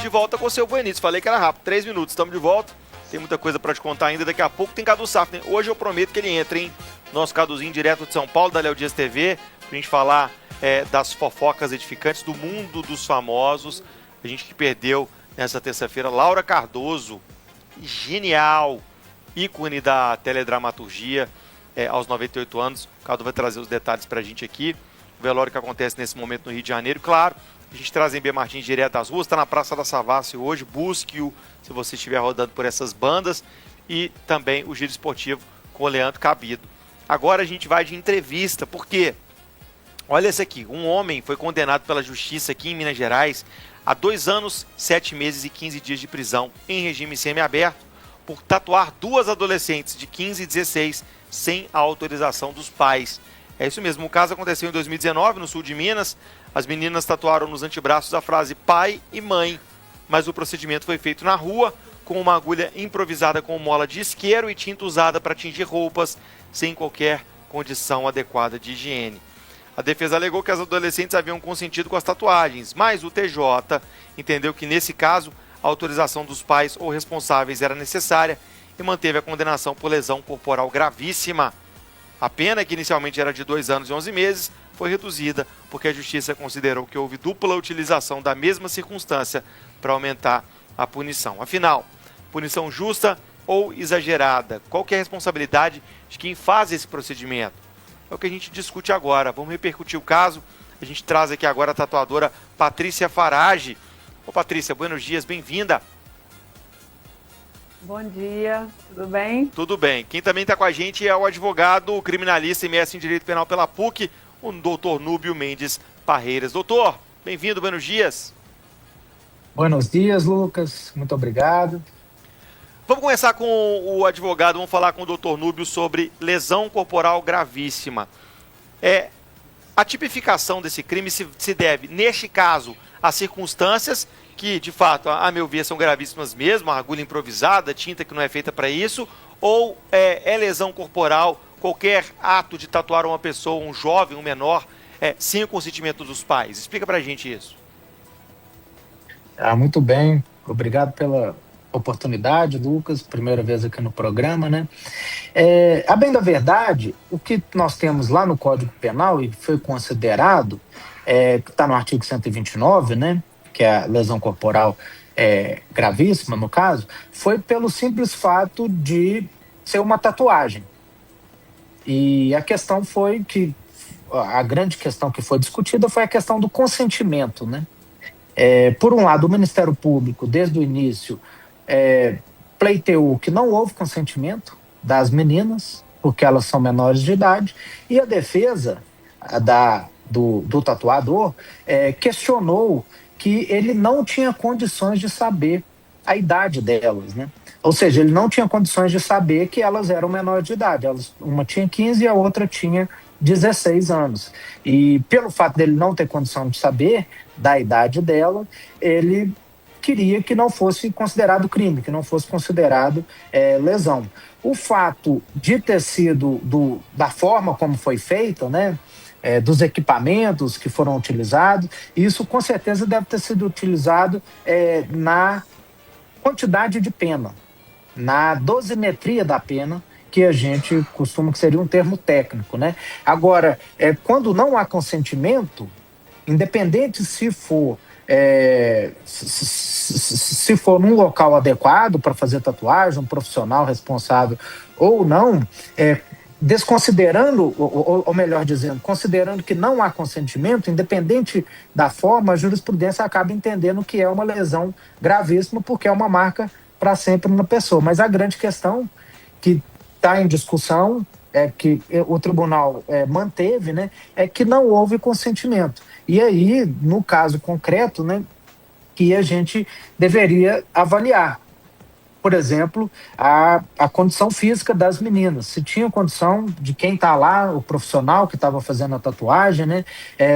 de volta com o seu Buenício. Falei que era rápido, 3 minutos, estamos de volta. Tem muita coisa pra te contar ainda, daqui a pouco tem Cadu Safner. Hoje eu prometo que ele entra, hein? Nosso Caduzinho direto de São Paulo, da Léo Dias TV, pra gente falar das fofocas edificantes do mundo dos famosos. A gente que perdeu nessa terça-feira, Laura Cardoso, genial, ícone da teledramaturgia, aos 98 anos. O Cadu vai trazer os detalhes pra gente aqui. O velório que acontece nesse momento no Rio de Janeiro, claro. A gente traz em B. Martins direto das ruas, está na Praça da Savassi hoje, busque-o se você estiver rodando por essas bandas, e também o Giro Esportivo com o Leandro Cabido. Agora a gente vai de entrevista, porque, olha esse aqui, um homem foi condenado pela justiça aqui em Minas Gerais a 2 anos, 7 meses e 15 dias de prisão em regime semiaberto por tatuar 2 adolescentes de 15 e 16 sem a autorização dos pais. É isso mesmo, o caso aconteceu em 2019 no sul de Minas. As meninas tatuaram nos antebraços a frase pai e mãe, mas o procedimento foi feito na rua com uma agulha improvisada com mola de isqueiro e tinta usada para tingir roupas sem qualquer condição adequada de higiene. A defesa alegou que as adolescentes haviam consentido com as tatuagens, mas o TJ entendeu que nesse caso a autorização dos pais ou responsáveis era necessária e manteve a condenação por lesão corporal gravíssima. A pena, que inicialmente era de 2 anos e 11 meses, foi reduzida porque a justiça considerou que houve dupla utilização da mesma circunstância para aumentar a punição. Afinal, punição justa ou exagerada? Qual que é a responsabilidade de quem faz esse procedimento? É o que a gente discute agora. Vamos repercutir o caso. A gente traz aqui agora a tatuadora Patrícia Farage. Ô Patrícia, buenos dias, bem-vinda. Bom dia, tudo bem? Tudo bem. Quem também está com a gente é o advogado, criminalista e mestre em Direito Penal pela PUC, o doutor Núbio Mendes Parreiras. Doutor, bem-vindo, buenos dias. Buenos dias, Lucas. Muito obrigado. Vamos começar com o advogado, vamos falar com o doutor Núbio sobre lesão corporal gravíssima. A tipificação desse crime se deve, neste caso, a circunstâncias que, de fato, a meu ver, são gravíssimas mesmo, a agulha improvisada, tinta que não é feita para isso, ou é lesão corporal, qualquer ato de tatuar uma pessoa, um jovem, um menor, sem o consentimento dos pais? Explica pra gente isso. Muito bem, obrigado pela oportunidade, Lucas, primeira vez aqui no programa, né? A bem da verdade, o que nós temos lá no Código Penal e foi considerado, que está no artigo 129, né? Que é a lesão corporal gravíssima, no caso, foi pelo simples fato de ser uma tatuagem. E a questão foi que, a grande questão que foi discutida foi a questão do consentimento, né? Por um lado, o Ministério Público, desde o início, pleiteou que não houve consentimento das meninas, porque elas são menores de idade, e a defesa do tatuador questionou que ele não tinha condições de saber a idade delas, né? Ou seja, ele não tinha condições de saber que elas eram menores de idade. Uma tinha 15 e a outra tinha 16 anos. E pelo fato dele não ter condição de saber da idade dela, ele queria que não fosse considerado crime, que não fosse considerado lesão. O fato de ter sido da forma como foi feita, né? Dos equipamentos que foram utilizados, isso com certeza deve ter sido utilizado na quantidade de pena, na dosimetria da pena, que a gente costuma, que seria um termo técnico, né? Agora, quando não há consentimento, independente se for se for num local adequado para fazer tatuagem, um profissional responsável ou não, desconsiderando, ou melhor dizendo, considerando que não há consentimento, independente da forma, a jurisprudência acaba entendendo que é uma lesão gravíssima, porque é uma marca para sempre na pessoa. Mas a grande questão que está em discussão, que o tribunal manteve, né, é que não houve consentimento. E aí, no caso concreto, né, que a gente deveria avaliar, por exemplo, a condição física das meninas. Se tinha condição de quem está lá, o profissional que estava fazendo a tatuagem, né,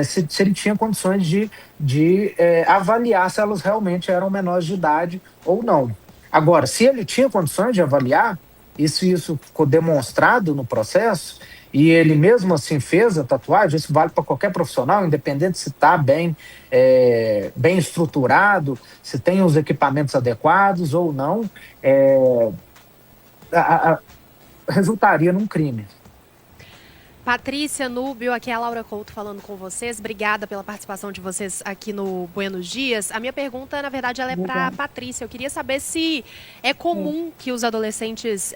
se ele tinha condições de avaliar se elas realmente eram menores de idade ou não. Agora, se ele tinha condições de avaliar, isso ficou demonstrado no processo, e ele mesmo assim fez a tatuagem, isso vale para qualquer profissional, independente se está bem estruturado, se tem os equipamentos adequados ou não, a- a- resultaria num crime. Patrícia, Núbio, aqui é a Laura Couto falando com vocês. Obrigada pela participação de vocês aqui no Buenos Dias. A minha pergunta, na verdade, ela é para a Patrícia. Eu queria saber se é comum que os adolescentes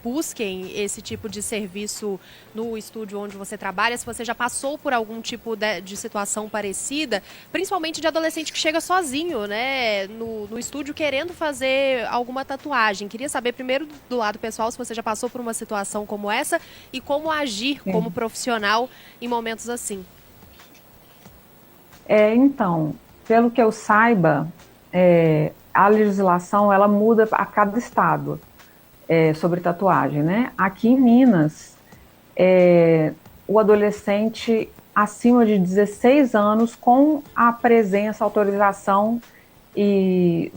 busquem esse tipo de serviço no estúdio onde você trabalha, se você já passou por algum tipo de situação parecida, principalmente de adolescente que chega sozinho, né, no estúdio querendo fazer alguma tatuagem. Queria saber primeiro do lado pessoal se você já passou por uma situação como essa e como agir como profissional em momentos assim. Então, pelo que eu saiba, a legislação ela muda a cada estado. Sobre tatuagem, né? Aqui em Minas, o adolescente acima de 16 anos, com a presença, autorização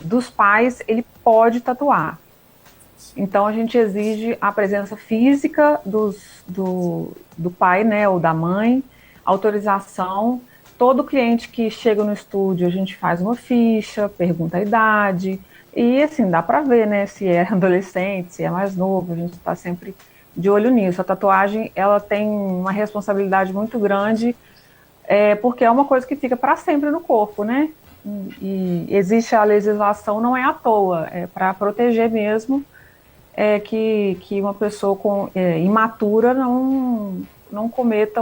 dos pais, ele pode tatuar. Então, a gente exige a presença física do pai, né, ou da mãe, autorização. Todo cliente que chega no estúdio, a gente faz uma ficha, pergunta a idade. E assim, dá para ver, né, se é adolescente, se é mais novo, a gente está sempre de olho nisso. A tatuagem, ela tem uma responsabilidade muito grande, porque é uma coisa que fica para sempre no corpo, né? E existe a legislação, não é à toa, é para proteger mesmo que uma pessoa imatura não cometa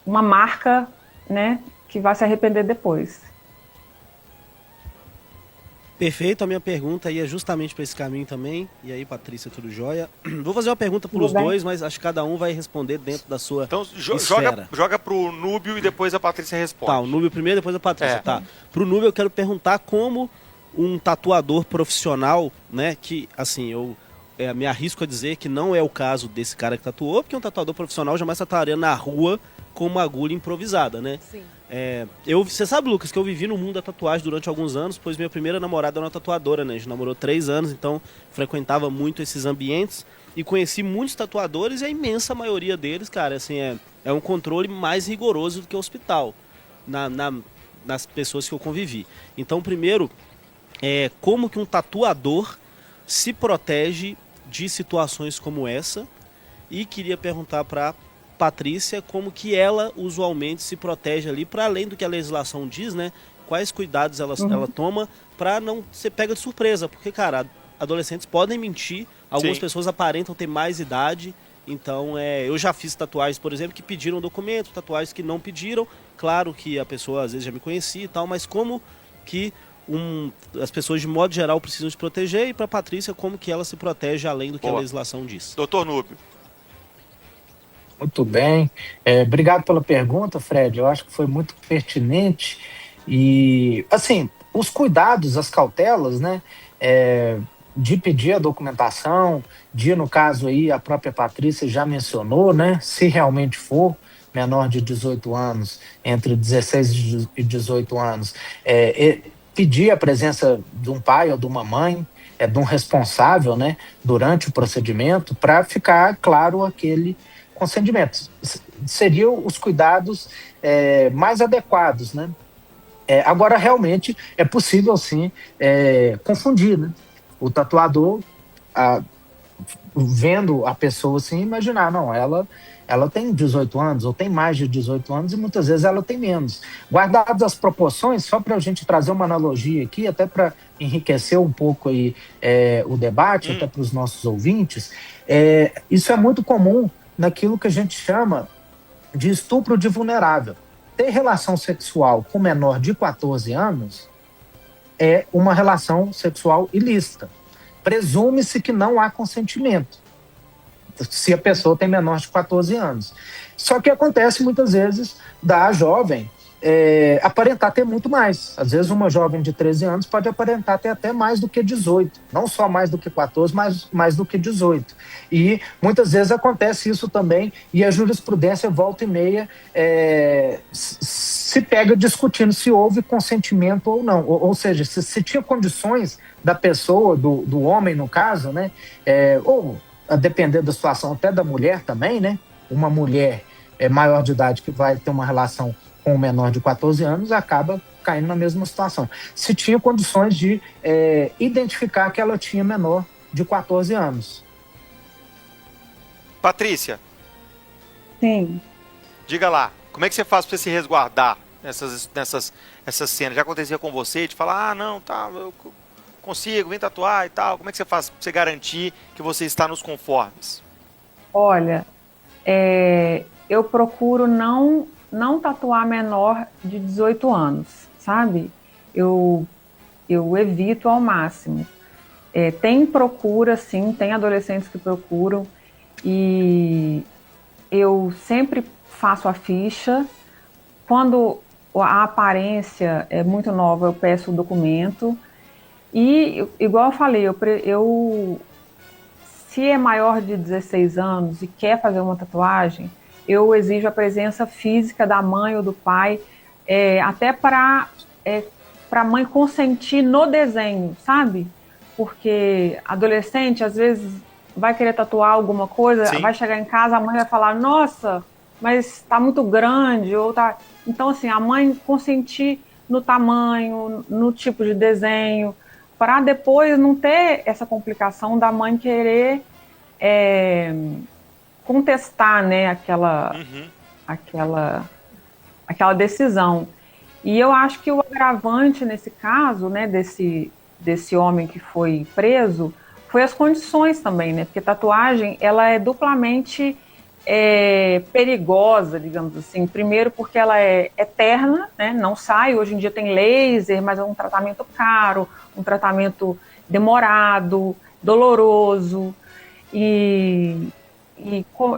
uma marca, né, que vai se arrepender depois. Perfeito, a minha pergunta ia justamente para esse caminho também. E aí, Patrícia, tudo jóia? Vou fazer uma pergunta para os dois, mas acho que cada um vai responder dentro da sua esfera. Joga pro Núbio e depois a Patrícia responde. Tá, o Núbio primeiro, depois a Patrícia. Tá. Pro Núbio eu quero perguntar como um tatuador profissional, né, que, assim, eu me arrisco a dizer que não é o caso desse cara que tatuou, porque um tatuador profissional jamais tatuaria na rua com uma agulha improvisada, né? Sim. Você sabe, Lucas, que eu vivi no mundo da tatuagem durante alguns anos, pois minha primeira namorada era uma tatuadora, né? A gente namorou 3 anos, então frequentava muito esses ambientes e conheci muitos tatuadores e a imensa maioria deles, cara, assim, é um controle mais rigoroso do que o hospital, nas pessoas que eu convivi. Então, primeiro, como que um tatuador se protege de situações como essa? E queria perguntar para Patrícia como que ela usualmente se protege ali, para além do que a legislação diz, né? Quais cuidados ela toma para não ser pega de surpresa, porque, cara, adolescentes podem mentir, algumas pessoas aparentam ter mais idade, então eu já fiz tatuagens, por exemplo, que pediram documento, tatuagens que não pediram, claro que a pessoa às vezes já me conhecia e tal, mas como que as pessoas de modo geral precisam se proteger, e para Patrícia como que ela se protege além do que a legislação diz. Doutor Núbio. Muito bem. Obrigado pela pergunta, Fred. Eu acho que foi muito pertinente. E, assim, os cuidados, as cautelas, né, de pedir a documentação, no caso aí, a própria Patrícia já mencionou, né, se realmente for menor de 18 anos, entre 16 e 18 anos, pedir a presença de um pai ou de uma mãe, de um responsável, né, durante o procedimento, para ficar claro aquele consentimento. Seriam os cuidados mais adequados, né? Agora, realmente, é possível, sim, confundir, né? O tatuador, vendo a pessoa assim, imaginar, não, ela tem 18 anos, ou tem mais de 18 anos, e muitas vezes ela tem menos. Guardadas as proporções, só para a gente trazer uma analogia aqui, até para enriquecer um pouco aí, o debate, até para os nossos ouvintes, isso é muito comum naquilo que a gente chama de estupro de vulnerável. Ter relação sexual com menor de 14 anos é uma relação sexual ilícita. Presume-se que não há consentimento se a pessoa tem menor de 14 anos. Só que acontece muitas vezes da jovem aparentar ter muito mais. Às vezes uma jovem de 13 anos pode aparentar ter até mais do que 18. Não só mais do que 14, mas mais do que 18. E muitas vezes acontece isso também, e a jurisprudência volta e meia se pega discutindo se houve consentimento ou não. Ou seja, se tinha condições da pessoa, do homem no caso, né, ou a depender da situação até da mulher também, né? Uma mulher maior de idade que vai ter uma relação com um menor de 14 anos acaba caindo na mesma situação. Se tinha condições de identificar que ela tinha menor de 14 anos. Patrícia. Sim. Diga lá, como é que você faz para se resguardar nessas cenas? Já acontecia com você de falar, não, tá, eu consigo, vem tatuar e tal. Como é que você faz para você garantir que você está nos conformes? Olha, eu procuro não tatuar menor de 18 anos, sabe? Eu evito ao máximo. Tem procura, sim, tem adolescentes que procuram, e eu sempre faço a ficha. Quando a aparência é muito nova, eu peço o documento. E, igual eu falei, se é maior de 16 anos e quer fazer uma tatuagem, eu exijo a presença física da mãe ou do pai, até para a mãe consentir no desenho, sabe? Porque adolescente, às vezes, vai querer tatuar alguma coisa, Sim. vai chegar em casa, a mãe vai falar, nossa, mas tá muito grande, ou tá... Então, assim, a mãe consentir no tamanho, no tipo de desenho, para depois não ter essa complicação da mãe querer contestar, né, aquela decisão. E eu acho que o agravante nesse caso, né, desse homem que foi preso, foi as condições também, né, porque tatuagem, ela é duplamente perigosa, digamos assim. Primeiro porque ela é eterna, né, não sai, hoje em dia tem laser, mas é um tratamento caro, um tratamento demorado, doloroso, e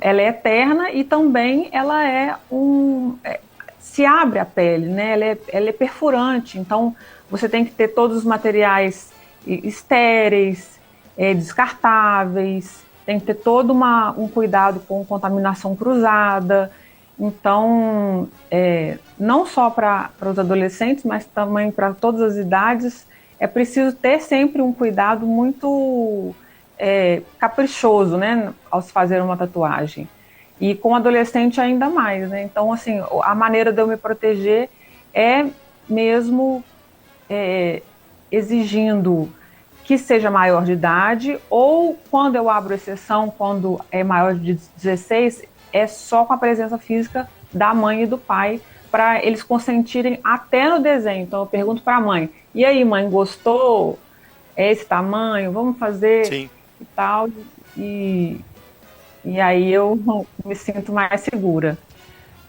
ela é eterna, e também ela se abre a pele, né? Ela é perfurante, então você tem que ter todos os materiais estéreis, descartáveis, tem que ter todo um cuidado com contaminação cruzada. Então, não só para os adolescentes, mas também para todas as idades, é preciso ter sempre um cuidado muito caprichoso, né, ao se fazer uma tatuagem. E com adolescente ainda mais, né? Então, assim, a maneira de eu me proteger é mesmo exigindo que seja maior de idade, ou quando eu abro exceção, quando é maior de 16, é só com a presença física da mãe e do pai, para eles consentirem até no desenho. Então eu pergunto para a mãe, e aí mãe, gostou? É esse tamanho? Vamos fazer? Sim. E tal, e aí eu me sinto mais segura.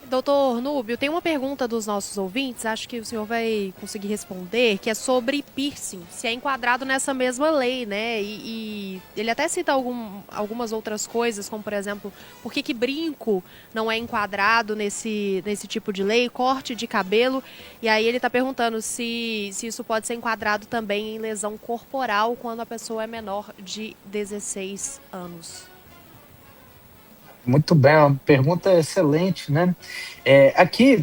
Doutor Núbio, tem uma pergunta dos nossos ouvintes, acho que o senhor vai conseguir responder, que é sobre piercing, se é enquadrado nessa mesma lei, né? E ele até cita algumas outras coisas, como por exemplo, por que brinco não é enquadrado nesse tipo de lei, corte de cabelo, e aí ele está perguntando se isso pode ser enquadrado também em lesão corporal quando a pessoa é menor de 16 anos. Muito bem, uma pergunta excelente, né? Aqui,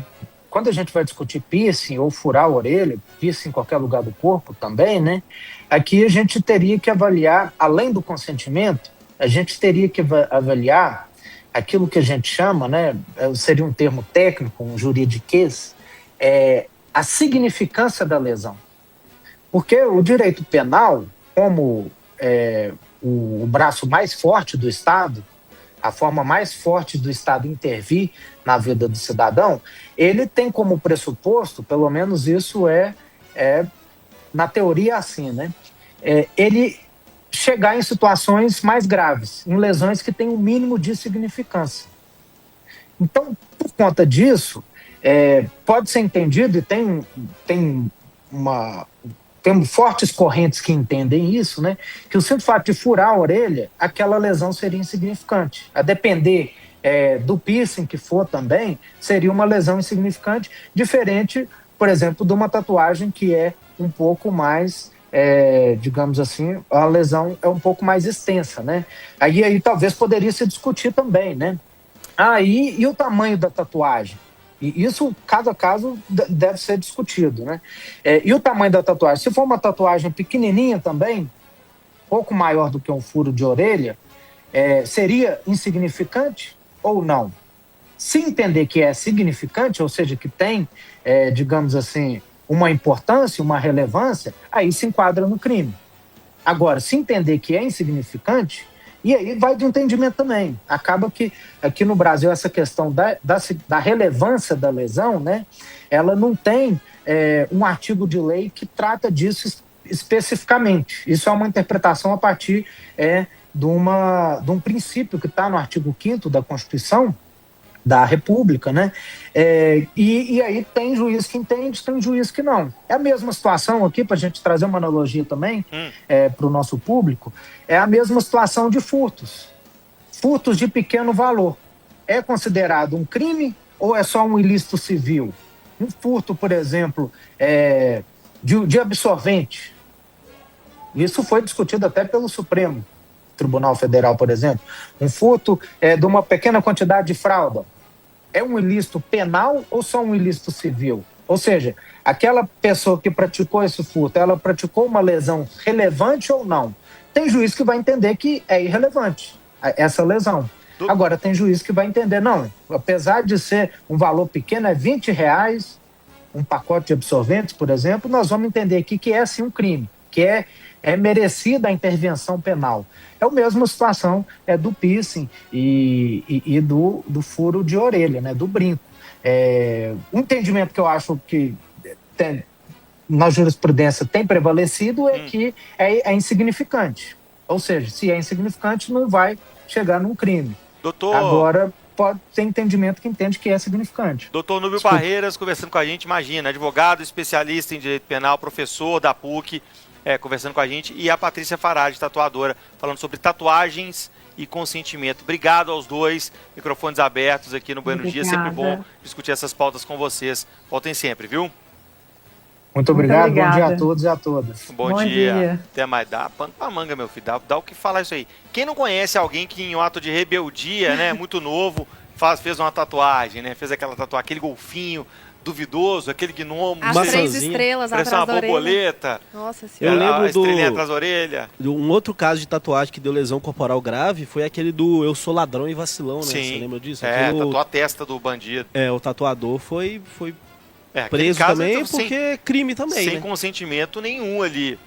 quando a gente vai discutir piercing ou furar a orelha, piercing em qualquer lugar do corpo também, né? Aqui a gente teria que avaliar, além do consentimento, a gente teria que avaliar aquilo que a gente chama, né? Seria um termo técnico, um juridiquês, a significância da lesão. Porque o direito penal, como o braço mais forte do Estado, a forma mais forte do Estado intervir na vida do cidadão, ele tem como pressuposto, pelo menos isso na teoria assim, né? Ele chegar em situações mais graves, em lesões que têm um mínimo de significância. Então, por conta disso, pode ser entendido, e tem fortes correntes que entendem isso, né? Que o simples fato de furar a orelha, aquela lesão seria insignificante. A depender do piercing que for também, seria uma lesão insignificante, diferente, por exemplo, de uma tatuagem que é um pouco mais, digamos assim, a lesão é um pouco mais extensa, né? Aí talvez poderia se discutir também, né? E o tamanho da tatuagem? E isso, cada caso, deve ser discutido, né? E o tamanho da tatuagem? Se for uma tatuagem pequenininha também, pouco maior do que um furo de orelha, seria insignificante ou não? Se entender que é significante, ou seja, que tem, digamos assim, uma importância, uma relevância, aí se enquadra no crime. Agora, se entender que é insignificante, e aí vai de entendimento também. Acaba que aqui no Brasil essa questão da relevância da lesão, né, ela não tem um artigo de lei que trata disso especificamente. Isso é uma interpretação a partir de um princípio que está no artigo 5º da Constituição da República, né? E aí tem juiz que entende, tem juiz que não. É a mesma situação aqui, para a gente trazer uma analogia também para o nosso público, é a mesma situação de furtos. Furtos de pequeno valor. É considerado um crime ou é só um ilícito civil? Um furto, por exemplo, de absorvente. Isso foi discutido até pelo Supremo Tribunal Federal, por exemplo. Um furto de uma pequena quantidade de fralda. É um ilícito penal ou só um ilícito civil? Ou seja, aquela pessoa que praticou esse furto, ela praticou uma lesão relevante ou não? Tem juiz que vai entender que é irrelevante essa lesão. Agora, tem juiz que vai entender, não, apesar de ser um valor pequeno, é R$20, um pacote de absorventes, por exemplo, nós vamos entender aqui que é sim um crime, que é merecida a intervenção penal. É a mesma situação do piercing e do furo de orelha, né, do brinco. Um entendimento que eu acho que na jurisprudência tem prevalecido é que é insignificante. Ou seja, se é insignificante, não vai chegar num crime. Doutor... Agora, pode ter entendimento que entende que é significante. Doutor Núbio Parreiras conversando com a gente, imagina, advogado, especialista em direito penal, professor da PUC, conversando com a gente, e a Patrícia Farage, tatuadora, falando sobre tatuagens e consentimento. Obrigado aos dois, microfones abertos aqui no Buenos Dias, sempre bom discutir essas pautas com vocês. Voltem sempre, viu? Muito obrigado, bom dia a todos e a todas. Bom dia. Até mais. Dá pano pra manga, meu filho, dá o que falar isso aí. Quem não conhece alguém que em um ato de rebeldia, né, muito novo, fez uma tatuagem, né, fez aquela tatuagem, aquele golfinho duvidoso, aquele gnomo. As 3 estrelas atrás da orelha. Parece uma borboleta. Nossa senhora. Eu lembro a estrelinha atrás da orelha. Um outro caso de tatuagem que deu lesão corporal grave foi aquele do eu sou ladrão e vacilão, né? Sim. Você lembra disso? Tatuou a testa do bandido. O tatuador foi preso caso, também, então, porque é crime também, sem né? consentimento nenhum ali.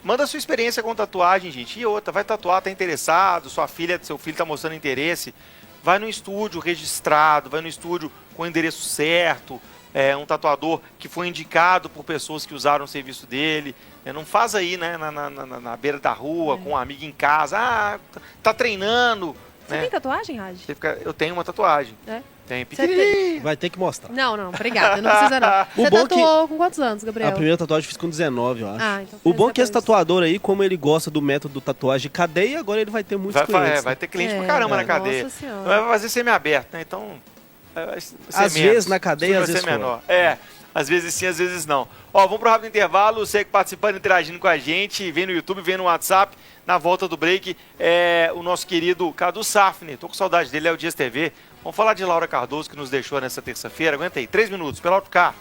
Manda a sua experiência com tatuagem, gente. E outra, vai tatuar, tá interessado, seu filho tá mostrando interesse, vai no estúdio registrado, vai no estúdio com o endereço certo, um tatuador que foi indicado por pessoas que usaram o serviço dele. Não faz aí, né, na beira da rua, com um amigo em casa. Tá treinando. Você tem tatuagem, Raj? Eu tenho uma tatuagem. Tem pequenininha. Vai ter que mostrar. Não, obrigada, não precisa não. Você tatuou com quantos anos, Gabriel? A primeira tatuagem eu fiz com 19, eu acho. Então o bom é que esse tatuador aí, como ele gosta do método tatuagem de cadeia, agora ele vai ter muitos clientes. Vai ter cliente pra caramba na cadeia. Nossa senhora. Vai fazer semi-aberto, né? Então, às vezes na cadeia, às vezes menor. Às vezes sim, às vezes não. Vamos pro rápido intervalo, você que participando, interagindo com a gente, vem no YouTube, vem no WhatsApp. Na volta do break, o nosso querido Cadu Safner. Tô com saudade dele, é o Dias TV. Vamos falar de Laura Cardoso, que nos deixou nessa terça-feira. Aguenta aí, 3 minutos, pela Autocar.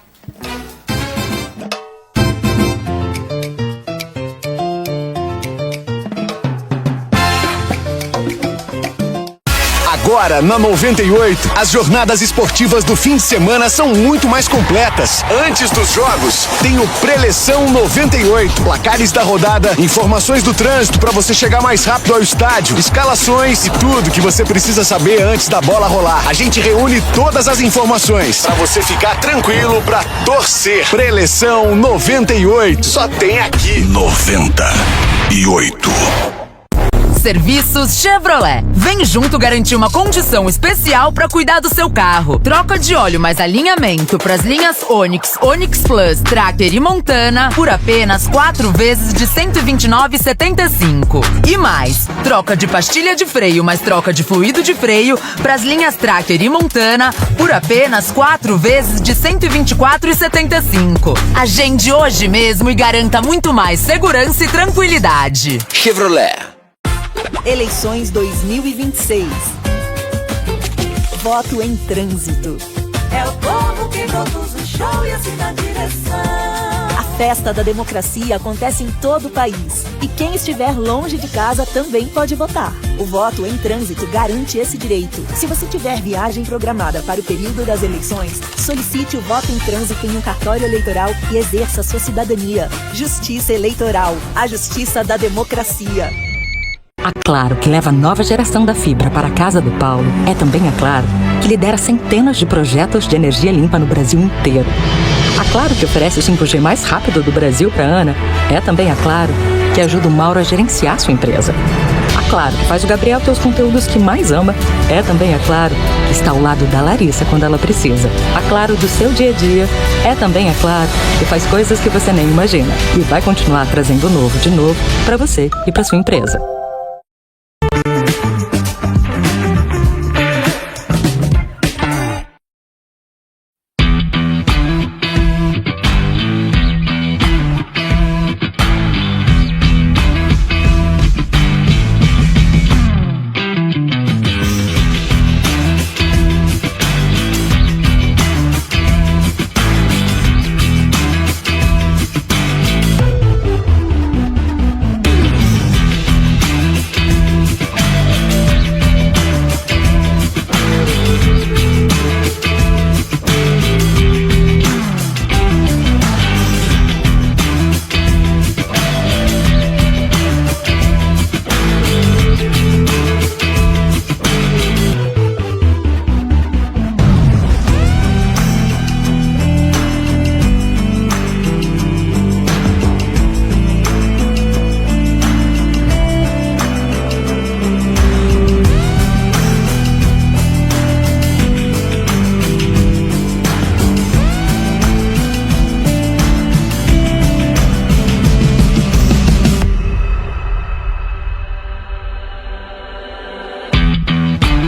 Agora, na 98, as jornadas esportivas do fim de semana são muito mais completas. Antes dos jogos, tem o Preleção 98. Placares da rodada, informações do trânsito para você chegar mais rápido ao estádio, escalações e tudo que você precisa saber antes da bola rolar. A gente reúne todas as informações para você ficar tranquilo pra torcer. Preleção 98. Só tem aqui 98. Serviços Chevrolet. Vem junto garantir uma condição especial para cuidar do seu carro. Troca de óleo mais alinhamento para as linhas Onix, Onix Plus, Tracker e Montana por apenas 4 vezes de R$ 129,75. E mais, troca de pastilha de freio mais troca de fluido de freio para as linhas Tracker e Montana por apenas 4 vezes de R$ 124,75. Agende hoje mesmo e garanta muito mais segurança e tranquilidade. Chevrolet. Eleições 2026. Voto em trânsito. É o povo que conduz o show e assim na direção. A festa da democracia acontece em todo o país. E quem estiver longe de casa também pode votar. O voto em trânsito garante esse direito. Se você tiver viagem programada para o período das eleições, solicite o voto em trânsito em um cartório eleitoral e exerça sua cidadania. Justiça Eleitoral, a justiça da democracia. A Claro, que leva a nova geração da fibra para a casa do Paulo, é também a Claro que lidera centenas de projetos de energia limpa no Brasil inteiro. A Claro, que oferece o 5G mais rápido do Brasil para a Ana, é também a Claro que ajuda o Mauro a gerenciar sua empresa. A Claro, que faz o Gabriel ter os conteúdos que mais ama, é também a Claro que está ao lado da Larissa quando ela precisa. A Claro do seu dia a dia é também a Claro que faz coisas que você nem imagina e vai continuar trazendo novo de novo para você e para sua empresa.